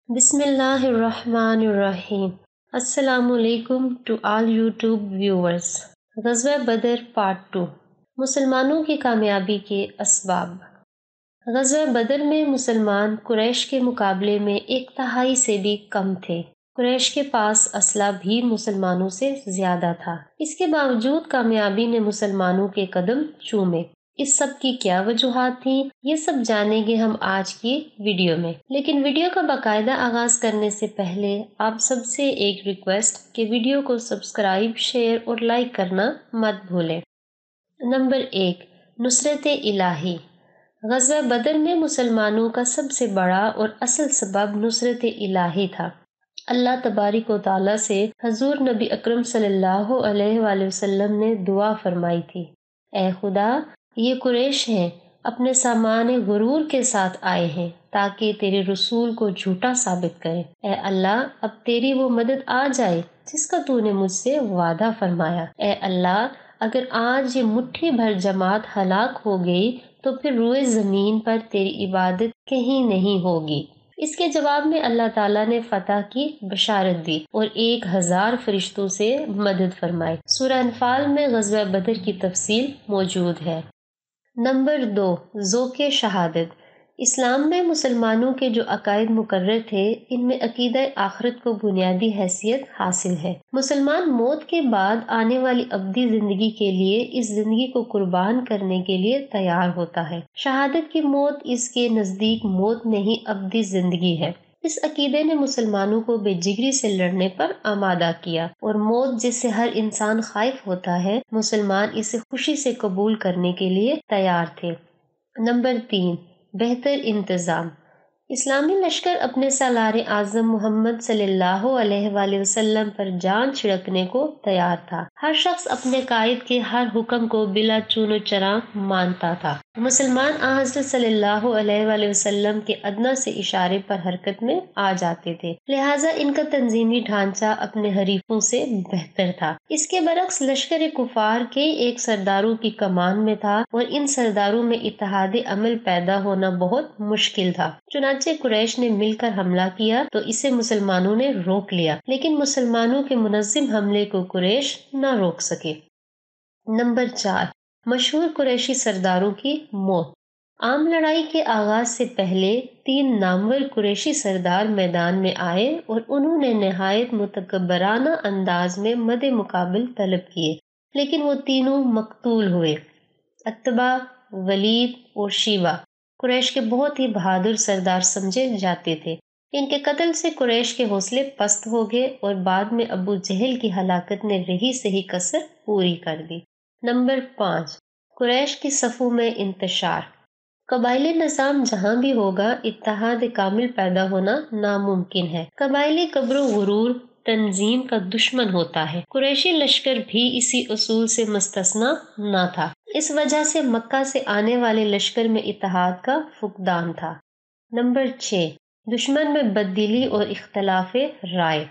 بسم اللہ الرحمن الرحیم۔ السلام علیکم ٹو آل یوٹیوب ویورز۔ غزوہ بدر پارٹ 2، مسلمانوں کی کامیابی کے اسباب۔ غزوہ بدر میں مسلمان قریش کے مقابلے میں 1/3 سے بھی کم تھے۔ قریش کے پاس اسلحہ بھی مسلمانوں سے زیادہ تھا۔ اس کے باوجود کامیابی نے مسلمانوں کے قدم چومے۔ اس سب کی کیا وجوہات تھیں، یہ سب جانیں گے ہم آج کی ویڈیو میں۔ لیکن ویڈیو کا باقاعدہ آغاز کرنے سے پہلے آپ سب سے ایک ریکویسٹ کہ ویڈیو کو سبسکرائب، شیئر اور لائک کرنا مت بھولیں۔ نمبر 1، نصرت الہی۔ غزوہ بدر میں مسلمانوں کا سب سے بڑا اور اصل سبب نصرت الہی تھا۔ اللہ تبارک و تعالیٰ سے حضور نبی اکرم صلی اللہ علیہ وآلہ وسلم نے دعا فرمائی تھی، اے خدا، یہ قریش ہیں، اپنے سامان غرور کے ساتھ آئے ہیں تاکہ تیرے رسول کو جھوٹا ثابت کریں۔ اے اللہ، اب تیری وہ مدد آ جائے جس کا تو نے مجھ سے وعدہ فرمایا۔ اے اللہ، اگر آج یہ مٹھی بھر جماعت ہلاک ہو گئی تو پھر روئے زمین پر تیری عبادت کہیں نہیں ہوگی۔ اس کے جواب میں اللہ تعالیٰ نے فتح کی بشارت دی اور 1000 فرشتوں سے مدد فرمائی۔ سورہ انفال میں غزوہ بدر کی تفصیل موجود ہے۔ نمبر 2، ذوق شہادت۔ اسلام میں مسلمانوں کے جو عقائد مقرر تھے، ان میں عقیدہ آخرت کو بنیادی حیثیت حاصل ہے۔ مسلمان موت کے بعد آنے والی ابدی زندگی کے لیے اس زندگی کو قربان کرنے کے لیے تیار ہوتا ہے۔ شہادت کی موت اس کے نزدیک موت نہیں، ابدی زندگی ہے۔ اس عقیدے نے مسلمانوں کو بے جگری سے لڑنے پر آمادہ کیا، اور موت جس سے ہر انسان خائف ہوتا ہے، مسلمان اسے خوشی سے قبول کرنے کے لیے تیار تھے۔ نمبر 3، بہتر انتظام۔ اسلامی لشکر اپنے سالار اعظم محمد صلی اللہ علیہ وآلہ وسلم پر جان چھڑکنے کو تیار تھا۔ ہر شخص اپنے قائد کے ہر حکم کو بلا چون و چرا مانتا تھا۔ مسلمان حضرت صلی اللہ علیہ وآلہ وسلم کے ادنیٰ سے اشارے پر حرکت میں آ جاتے تھے، لہٰذا ان کا تنظیمی ڈھانچہ اپنے حریفوں سے بہتر تھا۔ اس کے برعکس لشکر کفار کے ایک سرداروں کی کمان میں تھا، اور ان سرداروں میں اتحاد عمل پیدا ہونا بہت مشکل تھا۔ چنانچہ قریش نے مل کر حملہ کیا تو اسے مسلمانوں نے روک لیا، لیکن مسلمانوں کے منظم حملے کو قریش نہ روک سکے۔ نمبر 4، مشہور قریشی سرداروں کی موت۔ عام لڑائی کے آغاز سے پہلے 3 نامور قریشی سردار میدان میں آئے اور انہوں نے نہایت متکبرانہ انداز میں مد مقابل طلب کیے، لیکن وہ تینوں مقتول ہوئے۔ عتبہ، ولید اور شیبہ قریش کے بہت ہی بہادر سردار سمجھے جاتے تھے۔ ان کے قتل سے قریش کے حوصلے پست ہو گئے، اور بعد میں ابو جہل کی ہلاکت نے رہی سہی کسر پوری کر دی۔ نمبر 5، قریش کی صفوں میں انتشار۔ قبائلی نظام جہاں بھی ہوگا، اتحاد کامل پیدا ہونا ناممکن ہے۔ قبائلی کبر و غرور تنظیم کا دشمن ہوتا ہے۔ قریشی لشکر بھی اسی اصول سے مستثنیٰ نہ تھا۔ اس وجہ سے مکہ سے آنے والے لشکر میں اتحاد کا فقدان تھا۔ نمبر 6، دشمن میں بددلی اور اختلاف رائے۔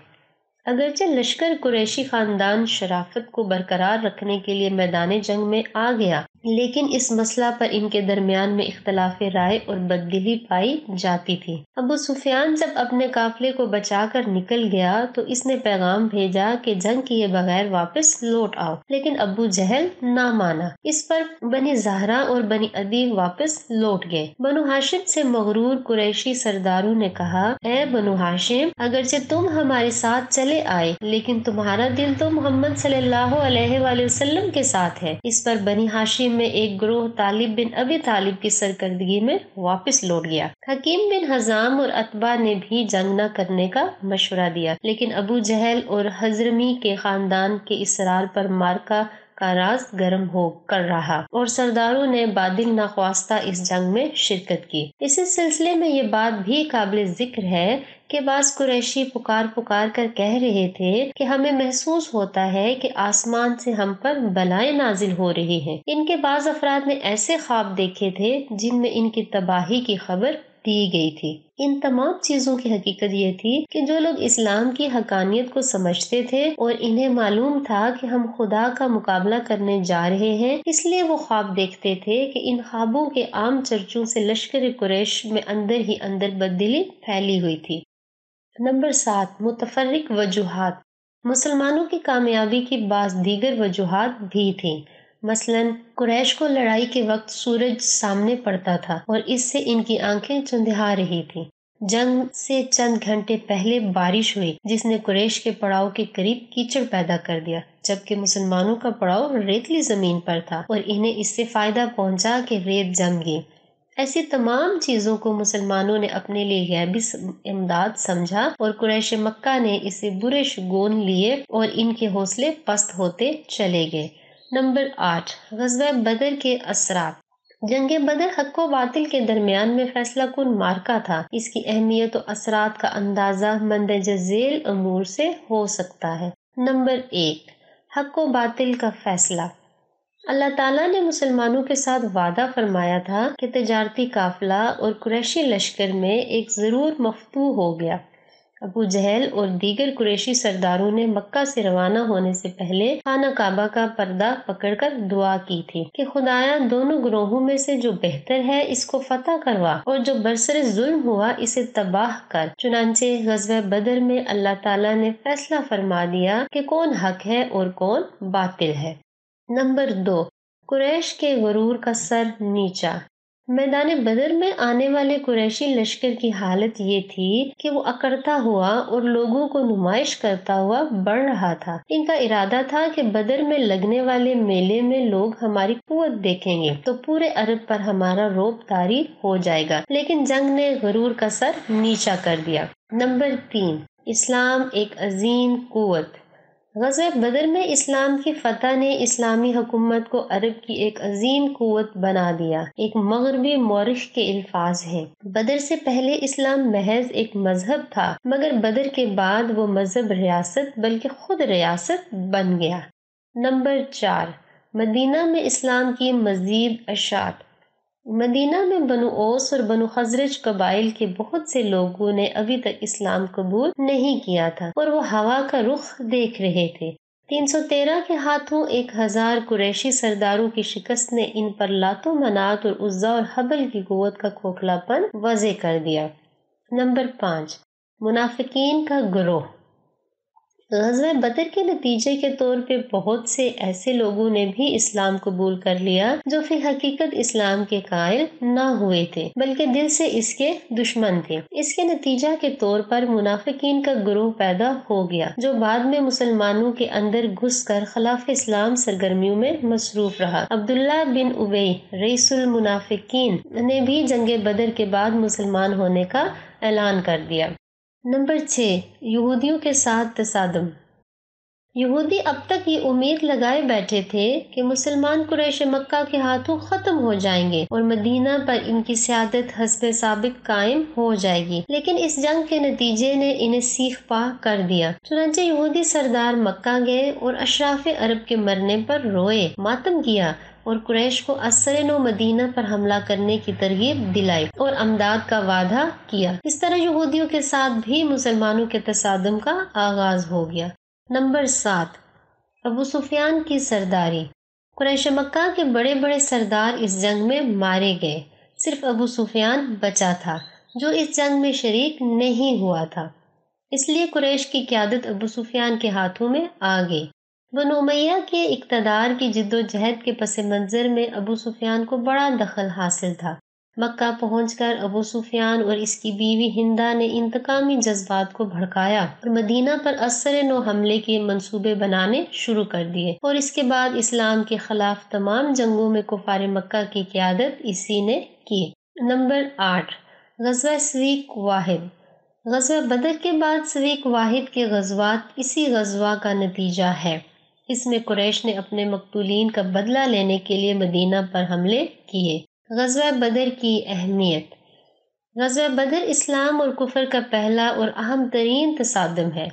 اگرچہ لشکر قریشی خاندان شرافت کو برقرار رکھنے کے لیے میدان جنگ میں آ گیا، لیکن اس مسئلہ پر ان کے درمیان میں اختلاف رائے اور بددلی پائی جاتی تھی۔ ابو سفیان جب اپنے قافلے کو بچا کر نکل گیا تو اس نے پیغام بھیجا کہ جنگ کیے بغیر واپس لوٹ آؤ، لیکن ابو جہل نہ مانا۔ اس پر بنی زہرہ اور بنی عدی واپس لوٹ گئے۔ بنو ہاشم سے مغرور قریشی سرداروں نے کہا، اے بنو ہاشم، اگرچہ تم ہمارے ساتھ چلے آئے، لیکن تمہارا دل تو محمد صلی اللہ علیہ وآلہ وسلم کے ساتھ ہے۔ اس پر بنی ہاشم میں ایک گروہ طالب بن ابی طالب کی سرکردگی میں واپس لوٹ گیا۔ حکیم بن حزام اور عتبہ نے بھی جنگ نہ کرنے کا مشورہ دیا، لیکن ابو جہل اور حضرمی کے خاندان کے اصرار پر معرکہ کا راز گرم ہو کر رہا، اور سرداروں نے بادل ناخواستہ اس جنگ میں شرکت کی۔ اسی سلسلے میں یہ بات بھی قابل ذکر ہے کہ بعض قریشی پکار کر کہہ رہے تھے کہ ہمیں محسوس ہوتا ہے کہ آسمان سے ہم پر بلائیں نازل ہو رہی ہیں۔ ان کے بعض افراد نے ایسے خواب دیکھے تھے جن میں ان کی تباہی کی خبر دی گئی تھی۔ ان تمام چیزوں کی حقیقت یہ تھی کہ جو لوگ اسلام کی حقانیت کو سمجھتے تھے اور انہیں معلوم تھا کہ ہم خدا کا مقابلہ کرنے جا رہے ہیں، اس لیے وہ خواب دیکھتے تھے کہ ان خوابوں کے عام چرچوں سے لشکر قریش میں اندر ہی اندر بددلی پھیلی ہوئی تھی۔ نمبر 7 متفرق وجوہات۔ مسلمانوں کی کامیابی کی بعض دیگر وجوہات بھی تھیں۔ مثلاً قریش کو لڑائی کے وقت سورج سامنے پڑتا تھا اور اس سے ان کی آنکھیں چندھا رہی تھیں۔ جنگ سے چند گھنٹے پہلے بارش ہوئی جس نے قریش کے پڑاؤ کے قریب کیچڑ پیدا کر دیا، جبکہ مسلمانوں کا پڑاؤ ریتلی زمین پر تھا اور انہیں اس سے فائدہ پہنچا کہ ریت جم گئی۔ ایسی تمام چیزوں کو مسلمانوں نے اپنے لیے غیبی امداد سمجھا اور قریش مکہ نے اسے برے شگون لیے اور ان کے حوصلے پست ہوتے چلے گئے۔ نمبر 8 غزوہ بدر کے اثرات۔ جنگ بدر حق و باطل کے درمیان میں فیصلہ کن معرکہ تھا۔ اس کی اہمیت و اثرات کا اندازہ مندرجہ ذیل امور سے ہو سکتا ہے۔ نمبر 1 حق و باطل کا فیصلہ۔ اللہ تعالیٰ نے مسلمانوں کے ساتھ وعدہ فرمایا تھا کہ تجارتی قافلہ اور قریشی لشکر میں ایک ضرور مفتوح ہو گیا۔ ابو جہل اور دیگر قریشی سرداروں نے مکہ سے روانہ ہونے سے پہلے خانہ کعبہ کا پردہ پکڑ کر دعا کی تھی کہ خدایا دونوں گروہوں میں سے جو بہتر ہے اس کو فتح کروا اور جو برسر ظلم ہوا اسے تباہ کر۔ چنانچہ غزوہ بدر میں اللہ تعالیٰ نے فیصلہ فرما دیا کہ کون حق ہے اور کون باطل ہے۔ نمبر 2 قریش کے غرور کا سر نیچا۔ میدان بدر میں آنے والے قریشی لشکر کی حالت یہ تھی کہ وہ اکڑتا ہوا اور لوگوں کو نمائش کرتا ہوا بڑھ رہا تھا۔ ان کا ارادہ تھا کہ بدر میں لگنے والے میلے میں لوگ ہماری قوت دیکھیں گے تو پورے عرب پر ہمارا رعب طاری ہو جائے گا، لیکن جنگ نے غرور کا سر نیچا کر دیا۔ نمبر 3 اسلام ایک عظیم قوت۔ غزوہ بدر میں اسلام کی فتح نے اسلامی حکومت کو عرب کی ایک عظیم قوت بنا دیا۔ ایک مغربی مورخ کے الفاظ ہیں، بدر سے پہلے اسلام محض ایک مذہب تھا مگر بدر کے بعد وہ مذہب ریاست بلکہ خود ریاست بن گیا۔ نمبر 4 مدینہ میں اسلام کی مزید اشاعت۔ مدینہ میں بنو اوس اور بنو خزرج قبائل کے بہت سے لوگوں نے ابھی تک اسلام قبول نہیں کیا تھا اور وہ ہوا کا رخ دیکھ رہے تھے۔ 313 کے ہاتھوں 1000 قریشی سرداروں کی شکست نے ان پر لات و منات اور عزا اور حبل کی قوت کا کھوکھلا پن واضح کر دیا۔ نمبر 5 منافقین کا گروہ۔ غزوہ بدر کے نتیجے کے طور پہ بہت سے ایسے لوگوں نے بھی اسلام قبول کر لیا جو فی حقیقت اسلام کے قائل نہ ہوئے تھے بلکہ دل سے اس کے دشمن تھے۔ اس کے نتیجہ کے طور پر منافقین کا گروہ پیدا ہو گیا جو بعد میں مسلمانوں کے اندر گھس کر خلاف اسلام سرگرمیوں میں مصروف رہا۔ عبداللہ بن ابی رئیس المنافقین نے بھی جنگ بدر کے بعد مسلمان ہونے کا اعلان کر دیا۔ نمبر 6 یہودیوں کے ساتھ تصادم۔ یہودی اب تک یہ امید لگائے بیٹھے تھے کہ مسلمان قریش مکہ کے ہاتھوں ختم ہو جائیں گے اور مدینہ پر ان کی سیادت حسب سابق قائم ہو جائے گی، لیکن اس جنگ کے نتیجے نے انہیں سیخ پا کر دیا۔ چنانچہ یہودی سردار مکہ گئے اور اشراف عرب کے مرنے پر روئے، ماتم کیا اور قریش کو ازسر نو مدینہ پر حملہ کرنے کی ترغیب دلائی اور امداد کا وعدہ کیا۔ اس طرح یہودیوں کے ساتھ بھی مسلمانوں کے تصادم کا آغاز ہو گیا۔ نمبر 7 ابو سفیان کی سرداری۔ قریش مکہ کے بڑے بڑے سردار اس جنگ میں مارے گئے، صرف ابو سفیان بچا تھا جو اس جنگ میں شریک نہیں ہوا تھا، اس لیے قریش کی قیادت ابو سفیان کے ہاتھوں میں آ گئی۔ بنو امیہ کے اقتدار کی جد و جہد کے پس منظر میں ابو سفیان کو بڑا دخل حاصل تھا۔ مکہ پہنچ کر ابو سفیان اور اس کی بیوی ہندہ نے انتقامی جذبات کو بھڑکایا اور مدینہ پر ازسر نو حملے کے منصوبے بنانے شروع کر دیے، اور اس کے بعد اسلام کے خلاف تمام جنگوں میں کفار مکہ کی قیادت اسی نے کی۔ نمبر 8 غزوہ سویق واحد۔ غزوہ بدر کے بعد سویق واحد کے غزوات اسی غزوہ کا نتیجہ ہے۔ اس میں قریش نے اپنے مقتولین کا بدلہ لینے کے لیے مدینہ پر حملے کیے۔ غزوہ بدر کی اہمیت۔ غزوہ بدر اسلام اور کفر کا پہلا اور اہم ترین تصادم ہے۔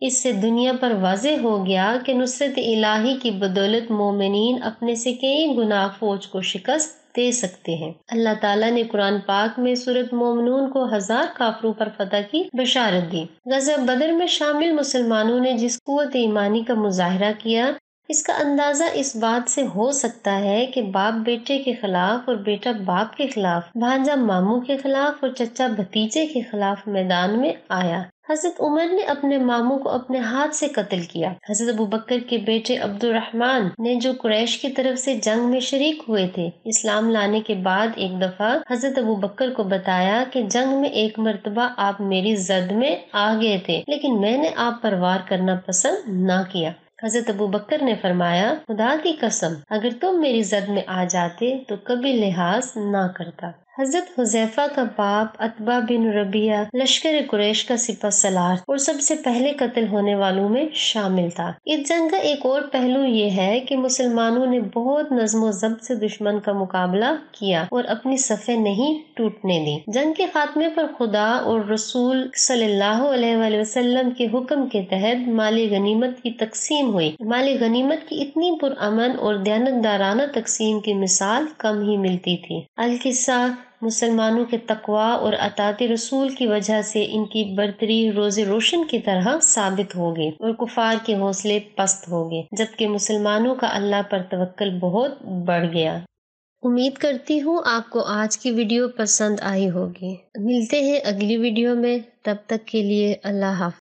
اس سے دنیا پر واضح ہو گیا کہ نصرت الہی کی بدولت مومنین اپنے سے کئی گنا فوج کو شکست دے سکتے ہیں۔ اللہ تعالیٰ نے قرآن پاک میں سورۃ مومنون کو 1000 کافروں پر فتح کی بشارت دی۔ غزوہ بدر میں شامل مسلمانوں نے جس قوت ایمانی کا مظاہرہ کیا، اس کا اندازہ اس بات سے ہو سکتا ہے کہ باپ بیٹے کے خلاف اور بیٹا باپ کے خلاف، بھانجا ماموں کے خلاف اور چچا بھتیجے کے خلاف میدان میں آیا۔ حضرت عمر نے اپنے ماموں کو اپنے ہاتھ سے قتل کیا۔ حضرت ابوبکر کے بیٹے عبد الرحمن نے جو قریش کی طرف سے جنگ میں شریک ہوئے تھے، اسلام لانے کے بعد ایک دفعہ حضرت ابوبکر کو بتایا کہ جنگ میں ایک مرتبہ آپ میری زد میں آ گئے تھے، لیکن میں نے آپ پر وار کرنا پسند نہ کیا۔ حضرت ابوبکر نے فرمایا، خدا کی قسم، اگر تم میری زد میں آ جاتے تو کبھی لحاظ نہ کرتا۔ حضرت حذیفہ کا باپ عتبہ بن ربیعہ لشکر قریش کا سپہ سالار اور سب سے پہلے قتل ہونے والوں میں شامل تھا۔ اس جنگ کا ایک اور پہلو یہ ہے کہ مسلمانوں نے بہت نظم و ضبط سے دشمن کا مقابلہ کیا اور اپنی صفیں نہیں ٹوٹنے دی۔ جنگ کے خاتمے پر خدا اور رسول صلی اللہ علیہ وآلہ وسلم کے حکم کے تحت مال غنیمت کی تقسیم ہوئی۔ مال غنیمت کی اتنی پرامن اور دیانتدارانہ تقسیم کی مثال کم ہی ملتی تھی۔ القصہ، مسلمانوں کے تقوی اور اطاعت رسول کی وجہ سے ان کی برتری روز روشن کی طرح ثابت ہوگی اور کفار کے حوصلے پست ہوگے، جبکہ مسلمانوں کا اللہ پر توکل بہت بڑھ گیا۔ امید کرتی ہوں آپ کو آج کی ویڈیو پسند آئی ہوگی۔ ملتے ہیں اگلی ویڈیو میں، تب تک کے لیے اللہ حافظ۔